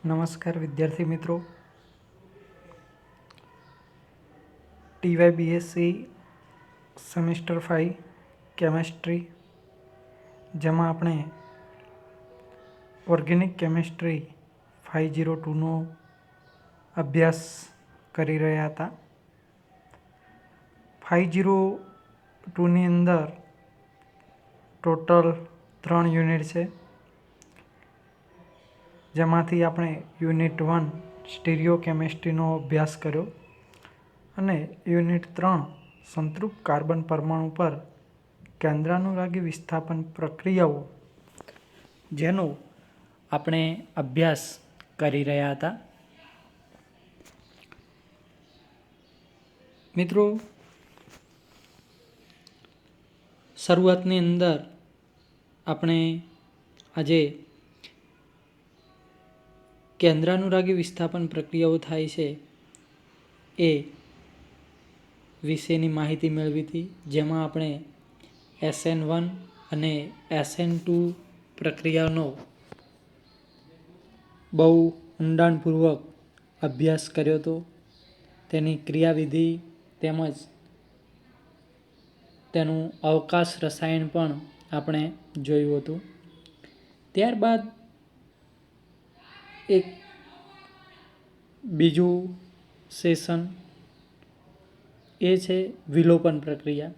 નમસ્કાર વિદ્યાર્થી મિત્રો, TYBSc સેમેસ્ટર 5 કેમેસ્ટ્રી, જેમાં આપણે ઓર્ગેનિક કેમેસ્ટ્રી 502નો અભ્યાસ કરી રહ્યા હતા. 502ની અંદર ટોટલ 3 યુનિટ છે, જેમાંથી આપણે યુનિટ 1 સ્ટીરિયો કેમેસ્ટ્રીનો અભ્યાસ કર્યો અને યુનિટ 3 સંતૃપ્ત કાર્બન પરમાણુ પર કેન્દ્રાનુરાગી વિસ્થાપન પ્રક્રિયાઓ, જેનો આપણે અભ્યાસ કરી રહ્યા હતા. મિત્રો, શરૂઆતની અંદર આપણે આજે કેન્દ્રાનુરાગી વિસ્થાપન પ્રક્રિયાઓ થાય છે એ વિશેની માહિતી મેળવી હતી, જેમાં આપણે SN1 અને SN2 પ્રક્રિયાનો બહુ ઊંડાણપૂર્વક અભ્યાસ કર્યો હતો. તેની ક્રિયાવિધિ તેમજ તેનું અવકાશ રસાયણ પણ આપણે જોયું હતું. ત્યારબાદ એક બીજું સેશન એ છે વિલોપન પ્રક્રિયા,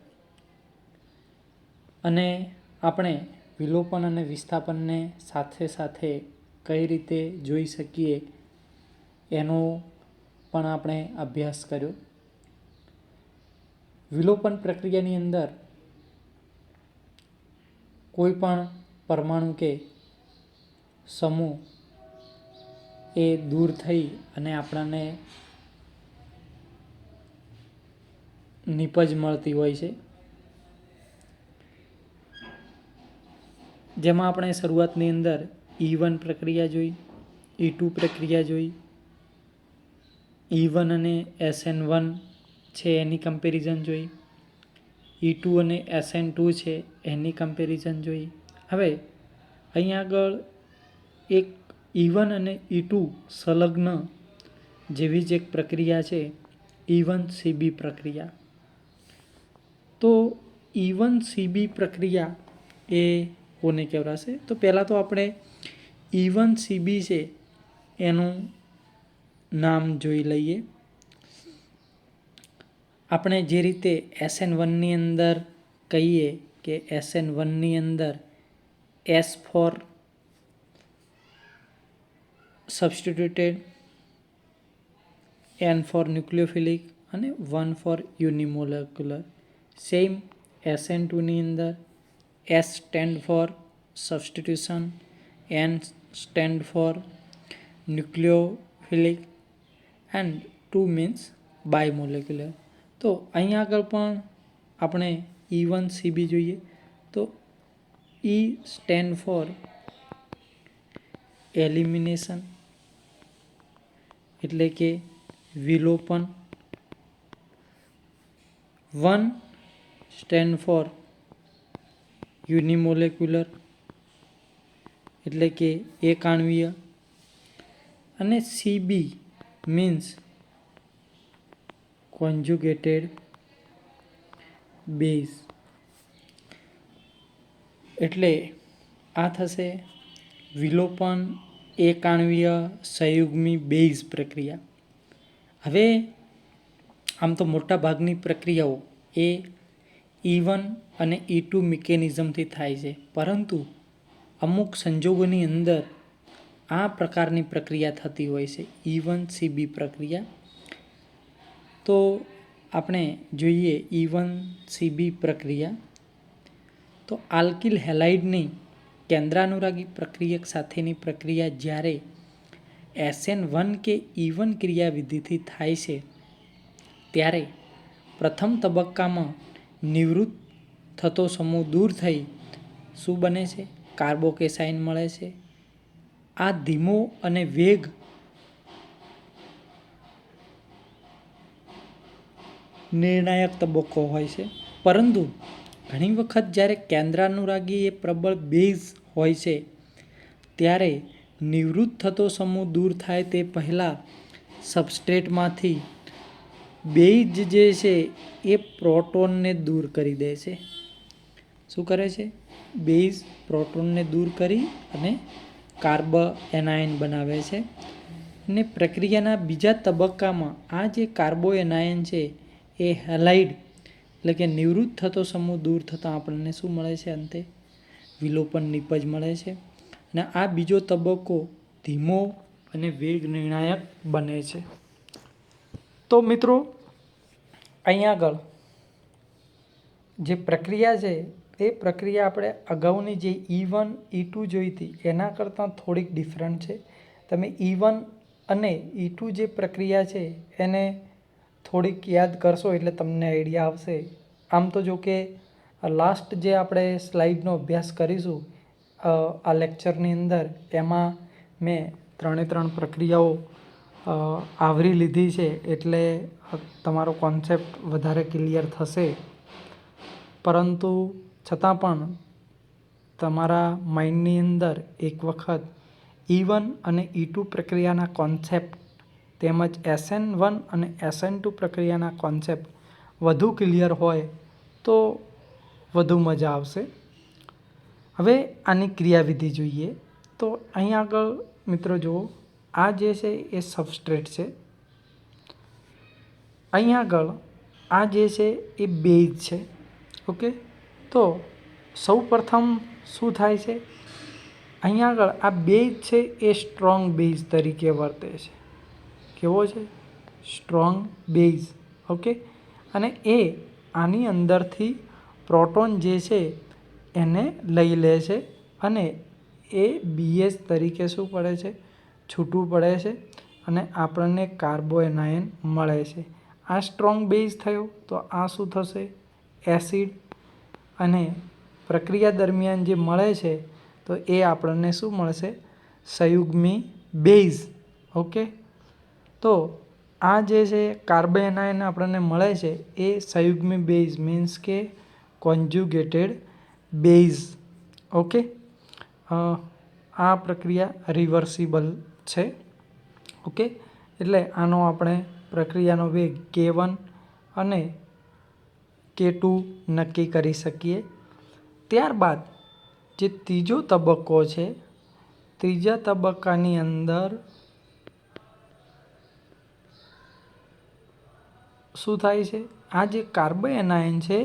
અને આપણે વિલોપન અને વિસ્થાપનને સાથે સાથે કઈ રીતે જોઈ શકીએ એનો પણ આપણે અભ્યાસ કર્યો. વિલોપન પ્રક્રિયાની અંદર કોઈ પણ પરમાણુ કે સમૂહ એ દૂર થઈ અને આપણને નિપજ મળતી હોય છે, જેમાં આપણે શરૂઆતની અંદર E1 પ્રક્રિયા જોઈ, E2 પ્રક્રિયા જોઈ, E1 અને SN1 છે એની કમ્પેરિઝન જોઈ, E2 અને SN2 છે એની કમ્પેરિઝન જોઈ. હવે અહીંયા આગળ એક E1 અને E2 સંલગ્ન જેવી જ એક પ્રક્રિયા છે, E1CB પ્રક્રિયા. તો E1CB પ્રક્રિયા એ કોને કહેવાશે? તો પહેલાં તો આપણે E1CB છે એનું નામ જોઈ લઈએ. આપણે જે રીતે SN1ની અંદર કહીએ કે SN1ની અંદર S for substituted, N for nucleophilic અને 1 ફોર યુનિમોલેક્યુલર. સેમ SN2ની અંદર S stand for substitution, N stand for nucleophilic and 2 means bimolecular. તો અહીંયા આગળ પણ આપણે E1CB જોઈએ તો E સ્ટેન્ડ ફોર એલિમિનેશન એટલે કે વિલોપન, 1 સ્ટેન્ડ ફોર યુનિમોલેક્યુલર એટલે કે એક આણ્વીય, અને CB મીન્સ કોન્જ્યુગેટેડ બેઝ. એટલે આ થશે વિલોપન એક આણ્વીય સંયુગ્મી બેઝ પ્રક્રિયા. હવે આમ તો મોટા ભાગની પ્રક્રિયાઓ એ E1 અને E2 મિકેનિઝમથી થાય છે, પરંતુ અમુક સંજોગોની અંદર આ પ્રકારની પ્રક્રિયા થતી હોય છે, E1CB પ્રક્રિયા. તો આપણે જોઈએ E1CB પ્રક્રિયા. તો આલ્કિલ હેલાઇડની કેન્દ્રાનુરાગી પ્રક્રિયક સાથેની પ્રક્રિયા જ્યારે SN1 કે E1 ક્રિયાવિધિથી થાય છે, ત્યારે પ્રથમ તબક્કામાં નિવૃત્ત થતો સમૂહ દૂર થઈ શું બને છે? કાર્બોકેસાઇન મળે છે. આ ધીમો અને વેગ નિર્ણાયક તબક્કો હોય છે, પરંતુ ઘણી વખત જ્યારે કેન્દ્રાનુરાગી એ પ્રબળ બેઝ હોય છે, ત્યારે નિવૃત્ત થતો સમૂહ દૂર થાય તે પહેલાં સબસ્ટ્રેટમાંથી બેઝ જે છે એ પ્રોટોનને દૂર કરી દે છે. શું કરે છે? બેઝ પ્રોટોનને દૂર કરી અને કાર્બોએનાયન બનાવે છે. અને પ્રક્રિયાના બીજા તબક્કામાં આ જે કાર્બોએનાયન છે એ હેલાઇડ એટલે કે નિવૃત્ત થતો સમૂહ દૂર થતાં આપણને શું મળે છે? અંતે વિલોપન નિપજ મળે છે. અને આ બીજો તબક્કો ધીમો અને વેગ નિર્ણાયક બને છે. તો મિત્રો અહીંયા આગળ જે પ્રક્રિયા છે એ પ્રક્રિયા આપણે અગાઉની જે E1 E2 જોઈ હતી એના કરતાં થોડીક ડિફરન્ટ છે. તમે E1 અને E2 જે પ્રક્રિયા છે એને થોડીક યાદ કરશો એટલે તમને આઈડિયા આવશે. આમ તો જો કે લાસ્ટ જે આપણે સ્લાઇડનો અભ્યાસ કરીશું આ લેક્ચરની અંદર એમાં મેં 3 પ્રક્રિયાઓ આવરી લીધી છે એટલે તમારો કોન્સેપ્ટ વધારે ક્લિયર થશે. પરંતુ છતાં પણ તમારા માઇન્ડની અંદર એક વખત E1 અને E2 પ્રક્રિયાના કોન્સેપ્ટ તેમજ SN1 અને SN2 પ્રક્રિયાના કોન્સેપ્ટ વધુ ક્લિયર હોય તો વધુ મજા આવશે. હવે આની ક્રિયાવિધિ જોઈએ. તો અહીં આગળ મિત્રો જુઓ, આ જે છે એ સબસ્ટ્રેટ છે. અહીં આગળ આ જે છે એ બેઝ છે. ઓકે, તો સૌ પ્રથમ શું થાય છે? અહીં આગળ આ બેઝ છે એ સ્ટ્રોંગ બેઝ તરીકે વર્તે છે. કેવો છે? Strong base. ઓકે, અને એ આની અંદરથી પ્રોટોન જે છે એને લઈ લે છે અને એ BH તરીકે શું પડે છે? છૂટું પડે છે અને આપણને કાર્બોએનાયન મળે છે. આ સ્ટ્રોંગ બેઝ થયો. તો આ શું થશે? એસિડ. અને પ્રક્રિયા દરમિયાન જે મળે છે તો એ આપણને શું મળશે? સંયુગ્મી બેઝ. ઓકે, તો આ જે છે કાર્બોએનાયન આપણને મળે છે એ સંયુગ્મી બેઝ મીન્સ કે કોન્જ્યુગેટેડ બેઝ. ઓકે, આ પ્રક્રિયા રિવર્સિબલ છે. ઓકે, એટલે આનો આપણે પ્રક્રિયાનો વેગ K1 અને K2 નક્કી કરી શકીએ. ત્યારબાદ જે ત્રીજો તબક્કો છે, ત્રીજા તબક્કાની અંદર શું થાય છે? આ જે કાર્બોએનાયન છે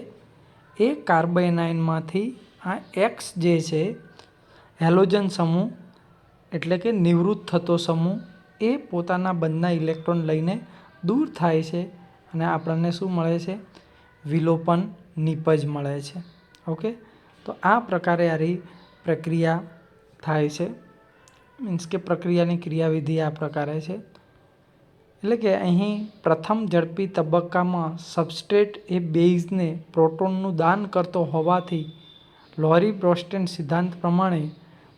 એ કાર્બોએનાયનમાંથી આ X જે છે હેલોજન સમૂહ એટલે કે નિવૃત્ત થતો સમૂહ એ પોતાના બંધના ઇલેક્ટ્રોન લઈને દૂર થાય છે અને આપણને શું મળે છે? વિલોપન નિપજ મળે છે. ઓકે, તો આ પ્રકારે આરી પ્રક્રિયા થાય છે. મીન્સ કે પ્રક્રિયાની ક્રિયાવિધિ આ પ્રકારે છે. એટલે કે અહીં પ્રથમ ઝડપી તબક્કામાં સબસ્ટ્રેટ એ બેઝને પ્રોટોનનું દાન કરતો હોવાથી લોરી-બ્રોસ્ટેન સિદ્ધાંત પ્રમાણે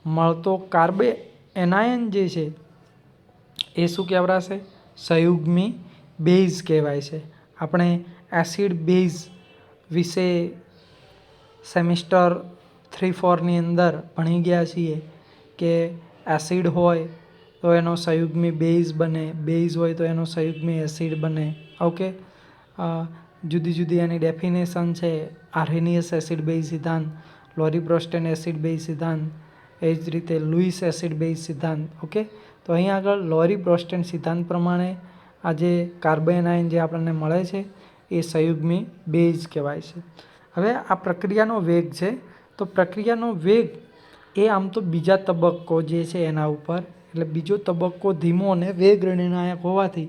મળતો કાર્બોએનાયન જે છે એ શું કહેવાશે? સંયુગ્મી બેઝ કહેવાય છે. આપણે એસિડ બેઝ વિશે સેમિસ્ટર 3-4ની અંદર ભણી ગયા છીએ કે એસિડ હોય તો એનો સંયુગ્મી બેઝ બને, બેઝ હોય તો એનો સંયુગ્મી એસિડ બને. ઓકે, જુદી જુદી એની ડેફિનેશન છે. આર્હેનિયસ એસિડ બેઝ સિદ્ધાંત, લોરી-બ્રોસ્ટેન એસિડ બેઝ સિદ્ધાંત, એ જ રીતે લુઈસ એસિડ બેઝ સિદ્ધાંત. ઓકે, તો અહીં આગળ લોરી-બ્રોસ્ટેન સિદ્ધાંત પ્રમાણે આ જે કાર્બોએનાયન જે આપણને મળે છે એ સંયુગ્મી બેઝ કહેવાય છે. હવે આ પ્રક્રિયાનો વેગ છે. તો પ્રક્રિયાનો વેગ એ આમ તો બીજા તબક્કો જે છે એના ઉપર, એટલે બીજો તબક્કો ધીમો અને વેગ નિર્ણાયક હોવાથી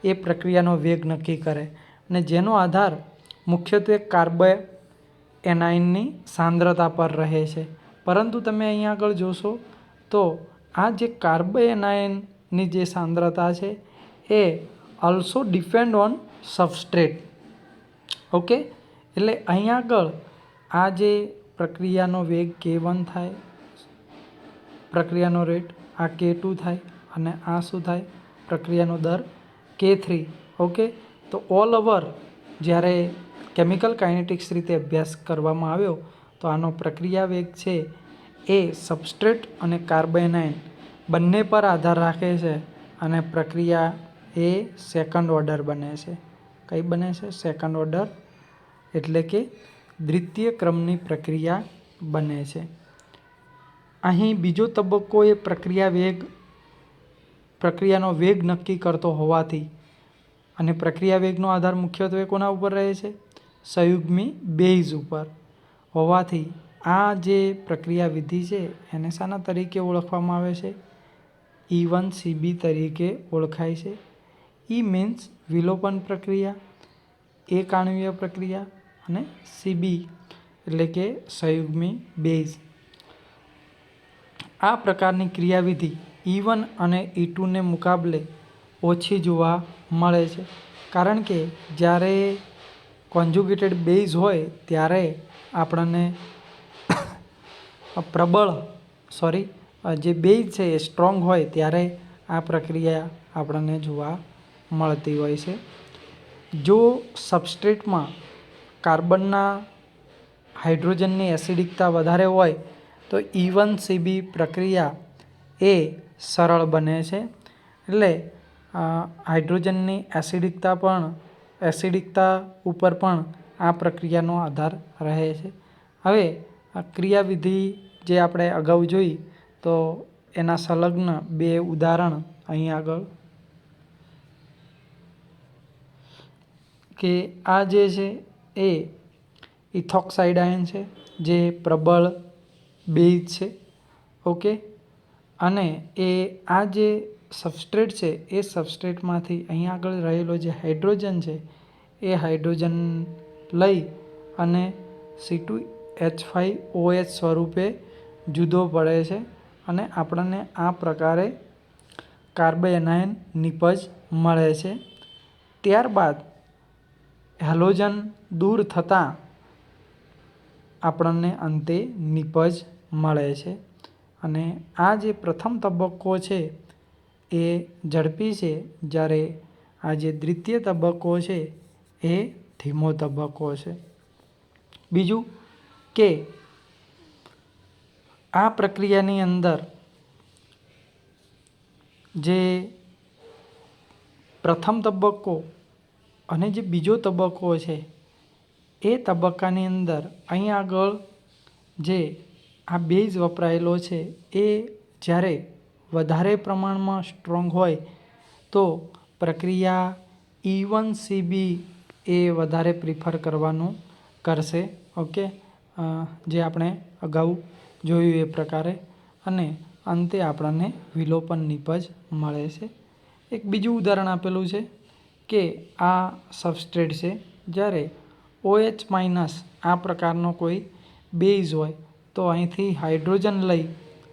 એ પ્રક્રિયાનો વેગ નક્કી કરે અને જેનો આધાર મુખ્યત્વે કાર્બોએનાયનની સાંદ્રતા પર રહે છે. પરંતુ તમે અહીંયા આગળ જોશો તો આ જે કાર્બોએનાયનની જે સાંદ્રતા છે એ also depend on substrate. Okay, એટલે અહીંયા આગળ આ જે પ્રક્રિયાનો વેગ K1 થાય, પ્રક્રિયાનો રેટ આ K2 થાય અને આ શું થાય? પ્રક્રિયાનો દર K3. ઓકે, તો ઓલ ઓવર જ્યારે કેમિકલ કાઇનેટિક્સ રીતે અભ્યાસ કરવામાં આવ્યો તો આનો પ્રક્રિયા વેગ છે એ સબસ્ટ્રેટ અને કાર્બોએનાયન બંને પર આધાર રાખે છે અને પ્રક્રિયા એ સેકન્ડ ઓર્ડર બને છે. કઈ બને છે? સેકન્ડ ઓર્ડર એટલે કે દ્વિતીય ક્રમની પ્રક્રિયા બને છે. અહીં બીજો તબક્કો એ પ્રક્રિયાનો વેગ નક્કી કરતો હોવાથી અને પ્રક્રિયા વેગનો આધાર મુખ્યત્વે કોના ઉપર રહે છે? સંયુગ્મી બેઝ ઉપર હોવાથી આ જે પ્રક્રિયા વિધિ છે એને શાના તરીકે ઓળખવામાં આવે છે? E1CB તરીકે ઓળખાય છે. E મીન્સ વિલોપન પ્રક્રિયા, એક આણ્વીય પ્રક્રિયા અને CB એટલે કે સંયુગ્મી બેઝ. આ પ્રકારની ક્રિયાવિધિ E1 અને E2 ને મુકાબલે ઓછી જોવા મળે છે, કારણ કે જ્યારે કોન્જ્યુગેટેડ બેઝ હોય ત્યારે આપણને જે બેઝ છે એ સ્ટ્રોંગ હોય ત્યારે આ પ્રક્રિયા આપણને જોવા મળતી હોય છે. જો સબસ્ટ્રેટમાં કાર્બનના હાઇડ્રોજનની એસિડિકતા વધારે હોય તો E1CB પ્રક્રિયા એ સરળ બને છે. એટલે હાઇડ્રોજનની એસિડિકતા ઉપર પણ આ પ્રક્રિયાનો આધાર રહે છે. હવે આ ક્રિયાવિધિ જે આપણે અગાઉ જોઈ તો એના સંલગ્ન બે ઉદાહરણ અહીં આગળ કે આ જે છે એ ઇથોક્સાઇડ આયન છે જે પ્રબળ બેઝ છે. ઓકે, અને આ જે સબસ્ટ્રેટ છે એ સબસ્ટ્રેટમાંથી અહીં આગળ રહેલો જે હાઇડ્રોજન છે એ હાઇડ્રોજન લઈ અને C2H5OH સ્વરૂપે જુદો પડે છે અને આપણને આ પ્રકારે કાર્બોએનાયન નિપજ મળે છે. ત્યારબાદ હેલોજન દૂર થતાં આપણને અંતે નિપજ મળે છે. અને આ જે પ્રથમ તબક્કો છે એ ઝડપી છે, જ્યારે આ જે દ્વિતીય તબક્કો છે એ ધીમો તબક્કો છે. બીજું કે આ પ્રક્રિયાની અંદર જે પ્રથમ તબક્કો અને જે બીજો તબક્કો છે એ તબક્કાની અંદર અહીં આગળ જે આ બેઝ વપરાયેલો છે એ જ્યારે વધારે પ્રમાણમાં સ્ટ્રોંગ હોય તો પ્રક્રિયા E1CB એ વધારે પ્રિફર કરવાનું કરશે. ઓકે, જે આપણે અગાઉ જોયું એ પ્રકારે, અને અંતે આપણને વિલોપન નિપજ મળે છે. એક બીજું ઉદાહરણ આપેલું છે કે આ સબસ્ટ્રેટ છે, જ્યારે OH- આ પ્રકારનો કોઈ બેઝ હોય તો અહીંથી હાઇડ્રોજન લઈ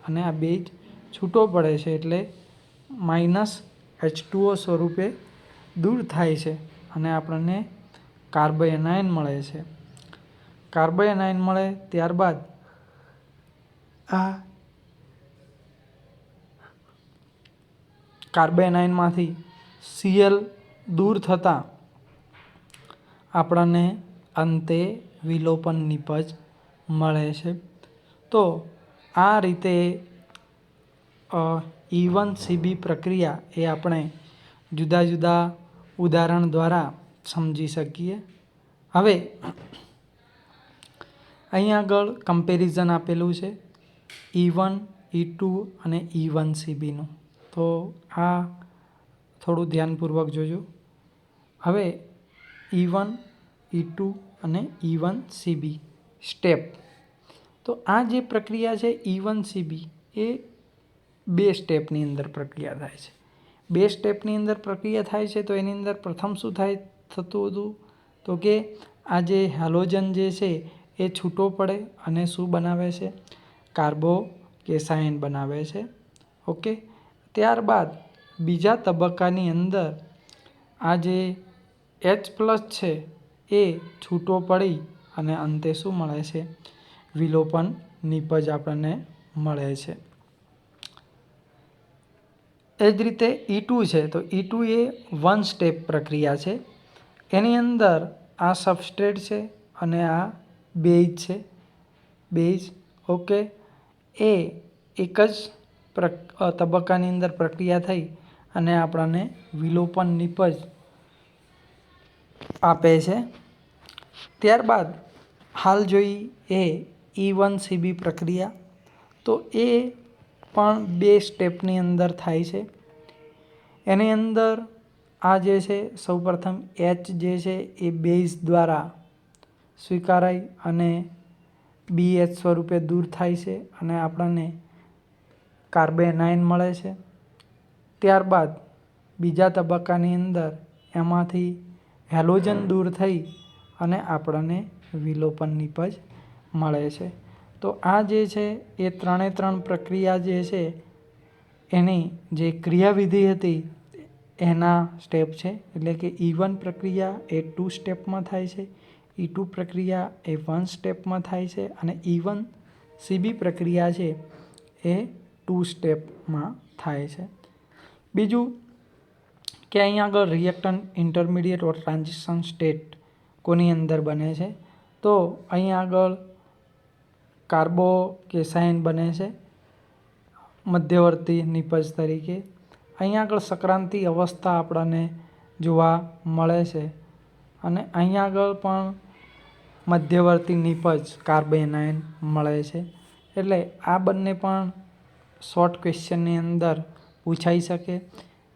અને આ બેઝ છૂટો પડે છે એટલે -H2O સ્વરૂપે દૂર થાય છે અને આપણને કાર્બોએનાયન મળે છે. કાર્બોએનાયન મળે ત્યારબાદ આ કાર્બોએનાયનમાંથી Cl દૂર થતાં આપણને અંતે વિલોપન નિપજ મળે છે. તો આ રીતે E1CB પ્રક્રિયા એ આપણે જુદા જુદા ઉદાહરણ દ્વારા સમજી શકીએ. હવે અહીં આગળ કમ્પેરિઝન આપેલું છે E1, E2 અને E1CBનું. તો આ થોડું ધ્યાનપૂર્વક જોજો. હવે E1, E2 અને E1CB સ્ટેપ. તો આ જે પ્રક્રિયા છે E1CB એ 2 સ્ટેપની અંદર પ્રક્રિયા થાય છે. 2 સ્ટેપની અંદર પ્રક્રિયા થાય છે તો એની અંદર પ્રથમ શું થતું હતું તો કે આ જે હેલોજન જે છે એ છૂટો પડે અને શું બનાવે છે? કાર્બોકેસાયન બનાવે છે. ઓકે, ત્યારબાદ બીજા તબક્કાની અંદર આ જે H+ છે એ છૂટો પડી અને અંતે શું મળે છે? વિલોપન નિપજ આપણને મળે છે. એ જ રીતે E2 છે, તો E2 એ 1 સ્ટેપ પ્રક્રિયા છે. એની અંદર આ સબસ્ટ્રેટ છે અને આ બેઝ છે. ઓકે, એ એક જ તબક્કાની અંદર પ્રક્રિયા થઈ અને આપણને વિલોપન નિપજ આપે છે. ત્યારબાદ હાલ જોઈ એ E1CB પ્રક્રિયા. તો એ પણ 2 સ્ટેપની અંદર થાય છે. એની અંદર આ જે છે સૌપ્રથમ H જે છે એ બેઝ દ્વારા સ્વીકારાય અને BH સ્વરૂપે દૂર થાય છે અને આપણને કાર્બેનાઇન મળે છે. ત્યારબાદ બીજા તબક્કાની અંદર એમાંથી હેલોજન દૂર થઈ અને આપણને વિલોપન નિપજ મળે છે. તો આ જે છે એ 3 પ્રક્રિયા જે છે એની જે ક્રિયાવિધિ હતી એના સ્ટેપ છે. એટલે કે E1 પ્રક્રિયા એ 2 સ્ટેપમાં થાય છે, E2 પ્રક્રિયા એ 1 સ્ટેપમાં થાય છે અને E1CB પ્રક્રિયા છે એ 2 સ્ટેપમાં થાય છે. બીજું કે અહીંયા આગળ રિએક્ટન્ટ ઇન્ટરમીડિયેટ ઓર ટ્રાન્ઝિશન સ્ટેટ કોની અંદર બને છે? તો અહીંયા આગળ કાર્બોકેસાઇન બને છે મધ્યવર્તી નિપજ તરીકે. અહીંયા આગળ સંક્રાંતિ અવસ્થા આપણને જોવા મળે છે અને અહીંયા આગળ પણ મધ્યવર્તી નિપજ કાર્બેનાઇન મળે છે. એટલે આ બંને પણ શોર્ટ ક્વેશ્ચનની અંદર પૂછાઈ શકે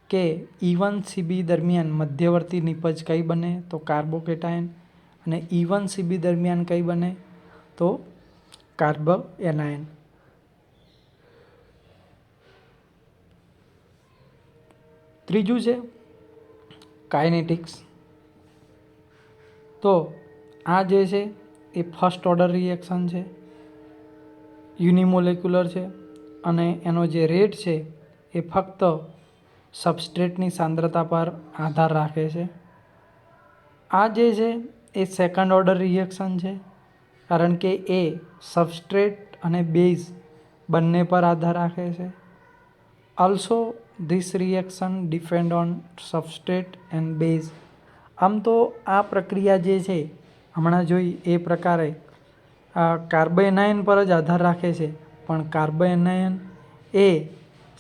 કે E1CB દરમિયાન મધ્યવર્તી નિપજ કઈ બને? તો કાર્બોકેટાયન. અને E1CB દરમિયાન કઈ બને? તો કાર્બોએનાયન. ત્રીજું છે કાઇનેટિક્સ. તો આ જે છે એ ફર્સ્ટ ઓર્ડર રિએક્શન છે, યુનિમોલેક્યુલર છે અને એનો જે રેટ છે એ ફક્ત સબસ્ટ્રેટની સાંદ્રતા પર આધાર રાખે છે. આ જે છે એ સેકન્ડ ઓર્ડર રિએક્શન છે કારણ કે એ સબસ્ટ્રેટ અને બેઝ બંને પર આધાર રાખે છે. Also this reaction depend on substrate and base. આમ તો આ પ્રક્રિયા જે છે હમણાં જોઈ એ પ્રકારે કાર્બોએનાયન પર જ આધાર રાખે છે, પણ કાર્બોએનાયન એ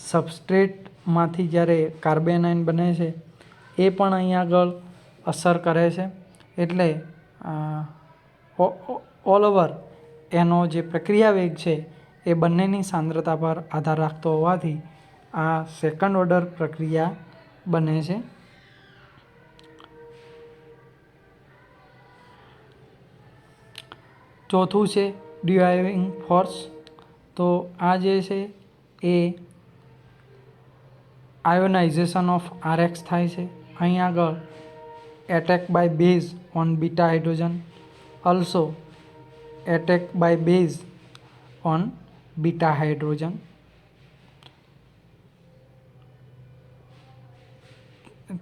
સબસ્ટ્રેટમાંથી જ્યારે કાર્બોએનાયન બને છે એ પણ અહીંયા આગળ અસર કરે છે. એટલે ઓલ ઓવર એનો જે પ્રક્રિયા વેગ છે એ બંનેની સાંદ્રતા પર આધાર રાખતો હોવાથી આ સેકન્ડ ઓર્ડર પ્રક્રિયા બને છે. ચોથું છે ડ્રાઇવિંગ ફોર્સ. તો આ જે છે એ આયોનાઇઝેશન ઓફ RX થાય છે. અહીં આગળ attack by base on beta hydrogen, also attack by base on beta hydrogen.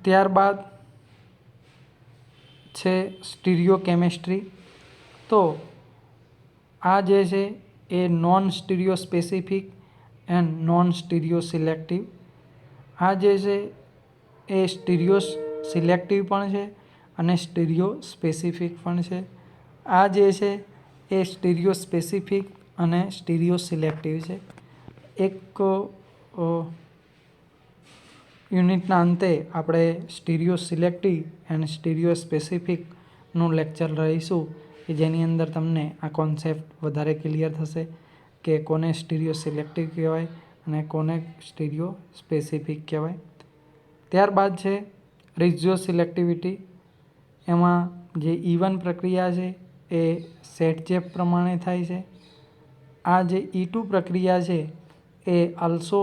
ત્યારબાદ છે સ્ટીરિયોકેમિસ્ટ્રી. તો આ જે છે એ non stereospecific and non stereoselective. આ જે છે એ સ્ટીરિયો સિલેક્ટિવ પણ છે અને સ્ટીરિયો સ્પેસિફિક પણ છે. આ જે છે એ સ્ટીરિયો સ્પેસિફિક અને સ્ટીરિયો સિલેક્ટિવ છે. એક યુનિટના અંતે આપણે સ્ટીરિયો સિલેક્ટિવ એન્ડ સ્ટીરિયો સ્પેસિફિકનું લેક્ચર લઈશું કે જેની અંદર તમને આ કોન્સેપ્ટ વધારે ક્લિયર થશે કે કોને સ્ટીરિયો સિલેક્ટિવ કહેવાય અને કોને સ્ટીરિયો સ્પેસિફિક કહેવાય. ત્યારબાદ છે રિજિયો સિલેક્ટિવિટી. એમાં જે E1 પ્રક્રિયા છે એ સેટજેપ પ્રમાણે થાય છે. આ જે E2 પ્રક્રિયા છે એ also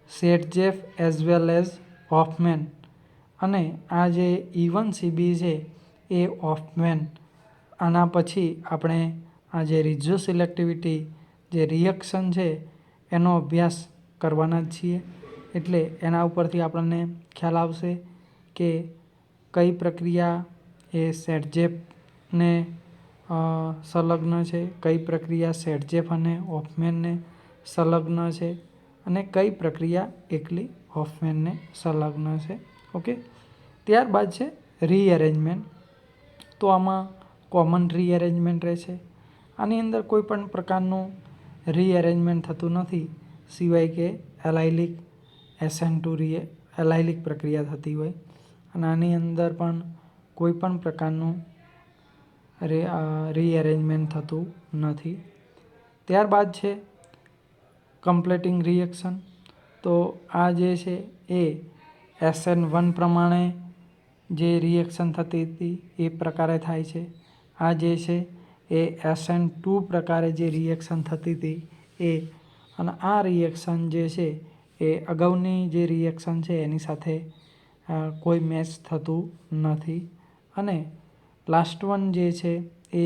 Saytzeff as well as Hofmann. અને આ જે E1CB છે એ હોફમેન. આના પછી આપણે આ જે રિજિયો સિલેક્ટિવિટી જે રિએક્શન છે એનો અભ્યાસ કરવાના જ છીએ. એટલે એના ઉપરથી આપણને ખ્યાલ આવશે કે કઈ પ્રક્રિયા એ સેટજેફને સંલગ્ન છે, કઈ પ્રક્રિયા સેટજેફ અને હોફમેનને સંલગ્ન છે અને કઈ પ્રક્રિયા એકલી હોફમેનને સંલગ્ન છે. ઓકે. ત્યારબાદ છે રીએરેન્જમેન્ટ. તો આમાં કોમન રીએરેન્જમેન્ટ રહેશે. આની અંદર કોઈ પણ પ્રકારનું રીએરેન્જમેન્ટ થતું નથી સિવાય કે એલાઇલિક SN2 એલાઇલિક પ્રક્રિયા થતી હોય અને આની અંદર પણ કોઈ પણ પ્રકારનું રીએરેન્જમેન્ટ થતું નથી. ત્યારબાદ છે કમ્પ્લીટિંગ રિએક્શન. તો આ જે છે એ SN1 પ્રમાણે જે રિએક્શન થતી હતી એ પ્રકારે થાય છે. આ જે છે એ SN2 પ્રકારે જે રિએક્શન થતી હતી એ, અને આ રિએક્શન જે છે એ અગાઉની જે રિએક્શન છે એની સાથે કોઈ મેચ થતું નથી. અને લાસ્ટ વન જે છે એ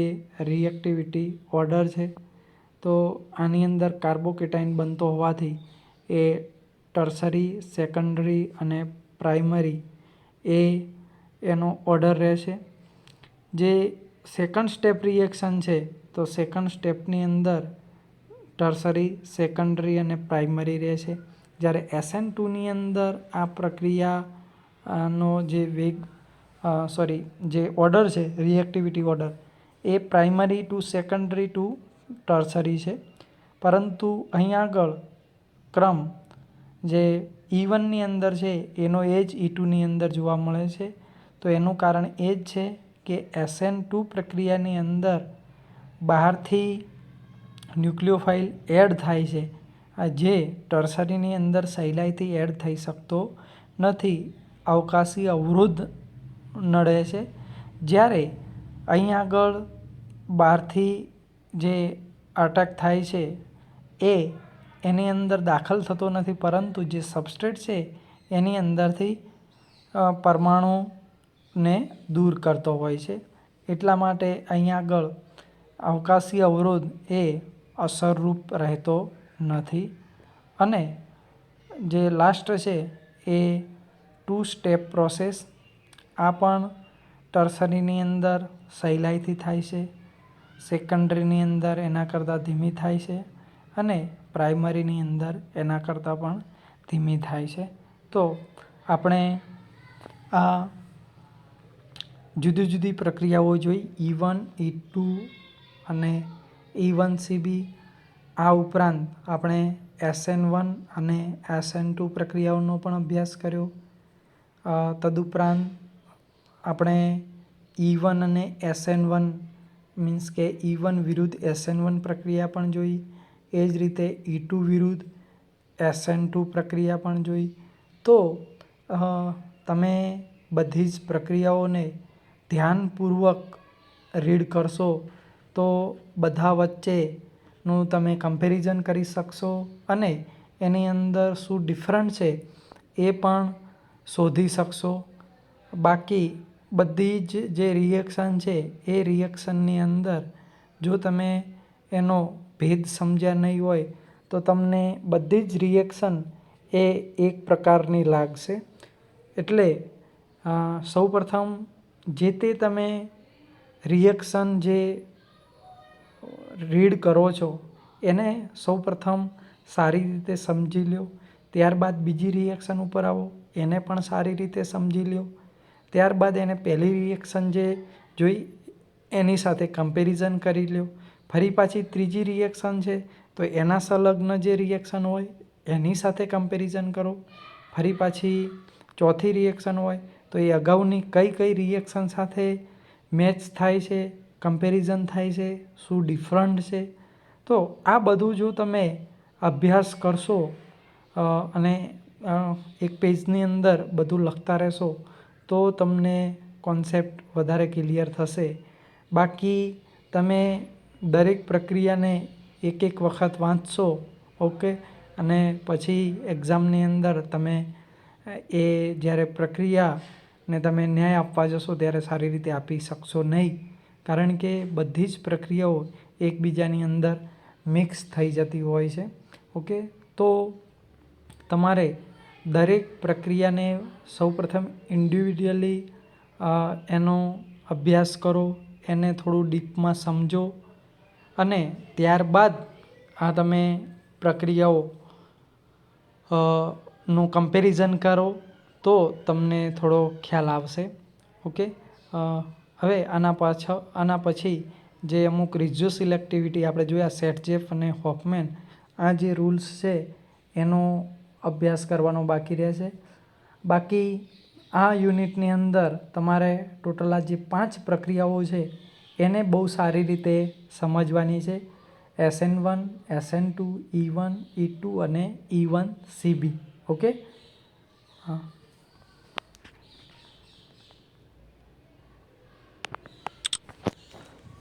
રિએક્ટિવિટી ઓર્ડર છે. તો આની અંદર કાર્બોકેટાઇન બનતો હોવાથી એ ટર્સરી, સેકન્ડરી અને પ્રાઇમરી એનો ઓર્ડર રહેશે. જે સેકન્ડ સ્ટેપ રિએક્શન છે તો સેકન્ડ સ્ટેપની અંદર ટર્સરી, સેકન્ડરી અને પ્રાઇમરી રહેશે. જ્યારે SN2ની અંદર આ પ્રક્રિયાનો જે જે ઓર્ડર છે રિએક્ટિવિટી ઓર્ડર એ primary to secondary to tertiary છે. પરંતુ અહીં આગળ ક્રમ જે E1ની અંદર છે એનો એ જ E2ની અંદર જોવા મળે છે. તો એનું કારણ એ જ છે કે SN2 પ્રક્રિયાની અંદર બહારથી ન્યુક્લિયોફાઇલ એડ થાય છે, જે ટર્સરીની અંદર સહેલાઈથી એડ થઈ શકતો નથી. અવકાશી અવરોધ નડે છે. જ્યારે અહીં આગળ બહારથી જે અટેક થાય છે એ એની અંદર દાખલ થતો નથી, પરંતુ જે સબસ્ટ્રેટ છે એની અંદરથી પરમાણુને દૂર કરતો હોય છે. એટલા માટે અહીં આગળ અવકાશી અવરોધ એ અસરરૂપ રહેતો નથી. અને જે લાસ્ટ છે એ 2 સ્ટેપ પ્રોસેસ. આ પણ ટર્સરીની અંદર સહેલાઈથી થાય છે, સેકન્ડરીની અંદર એના કરતાં ધીમી થાય છે અને પ્રાઇમરીની અંદર એના કરતાં પણ ધીમી થાય છે. તો આપણે આ જુદી જુદી પ્રક્રિયાઓ જોઈ, E1, E2 અને E1CB. આ ઉપરાંત આપણે SN1 અને SN2 પ્રક્રિયાઓનો પણ અભ્યાસ કર્યો. તદુપરાંત આપણે E1 અને SN1 મીન્સ કે E1 વિરુદ્ધ SN1 પ્રક્રિયા પણ જોઈ. એ જ રીતે E2 વિરુદ્ધ SN2 પ્રક્રિયા પણ જોઈ. તો તમે બધી જ પ્રક્રિયાઓને ધ્યાનપૂર્વક રીડ કરશો તો બધા વચ્ચેનું તમે કમ્પેરિઝન કરી શકશો અને એની અંદર શું ડિફરન્ટ છે એ પણ શોધી શકશો. બાકી બધી જ જે રિએક્શન છે એ રિએક્શનની અંદર જો તમે એનો ભેદ સમજ્યા નહીં હોય તો તમને બધી જ રિએક્શન એ એક પ્રકારની લાગશે. એટલે સૌપ્રથમ જે તે તમે રિએક્શન જે રીડ કરો છો એને સૌપ્રથમ સારી રીતે સમજી લો. ત્યારબાદ બીજી રિએક્શન ઉપર આવો, એને પણ સારી રીતે સમજી લો. ત્યારબાદ એને પહેલી રિએક્શન જે જોઈ એની સાથે કમ્પેરિઝન કરી લો. ફરી પાછી ત્રીજી રિએક્શન છે તો એના સંલગ્ન જે રિએક્શન હોય એની સાથે કમ્પેરિઝન કરો. ફરી પાછી ચોથી રિએક્શન હોય તો એ અગાઉની કઈ કઈ રિએક્શન સાથે મેચ થાય છે, કમ્પેરિઝન થાય છે, શું ડિફરન્ટ છે. તો આ બધું જો તમે અભ્યાસ કરશો અને એક પેજની અંદર બધું લખતા રહેશો તો તમને કોન્સેપ્ટ વધારે ક્લિયર થશે. બાકી તમે દરેક પ્રક્રિયાને એક એક વખત વાંચશો, ઓકે, અને પછી એક્ઝામની અંદર તમે એ જ્યારે પ્રક્રિયાને તમે ન્યાય આપવા જશો ત્યારે સારી રીતે આપી શકશો નહીં. કારણ કે બધી જ પ્રક્રિયાઓ એકબીજાની અંદર મિક્સ થઈ જતી હોય છે. ઓકે, તો તમારે દરેક પ્રક્રિયાને સૌપ્રથમ ઇન્ડિવિડ્યુઅલી એનો અભ્યાસ કરો, એને થોડું ડીપમાં સમજો અને ત્યારબાદ આ તમે પ્રક્રિયાઓ નું કમ્પેરિઝન કરો તો તમને થોડો ખ્યાલ આવશે. ઓકે, હવે આના પછી જે અમુક રિઝ્યુ સિલેક્ટિવિટી આપણે જોયા, સેટજેફ અને હોફમેન, આ જે રૂલ્સ છે એનો અભ્યાસ કરવાનો બાકી રહેશે. બાકી આ યુનિટની અંદર તમારે ટોટલ આ જે 5 પ્રક્રિયાઓ છે એને બહુ સારી રીતે સમજવાની છે. SN1, SN2, E1, E2 અને E1 CB. ઓકે, હા.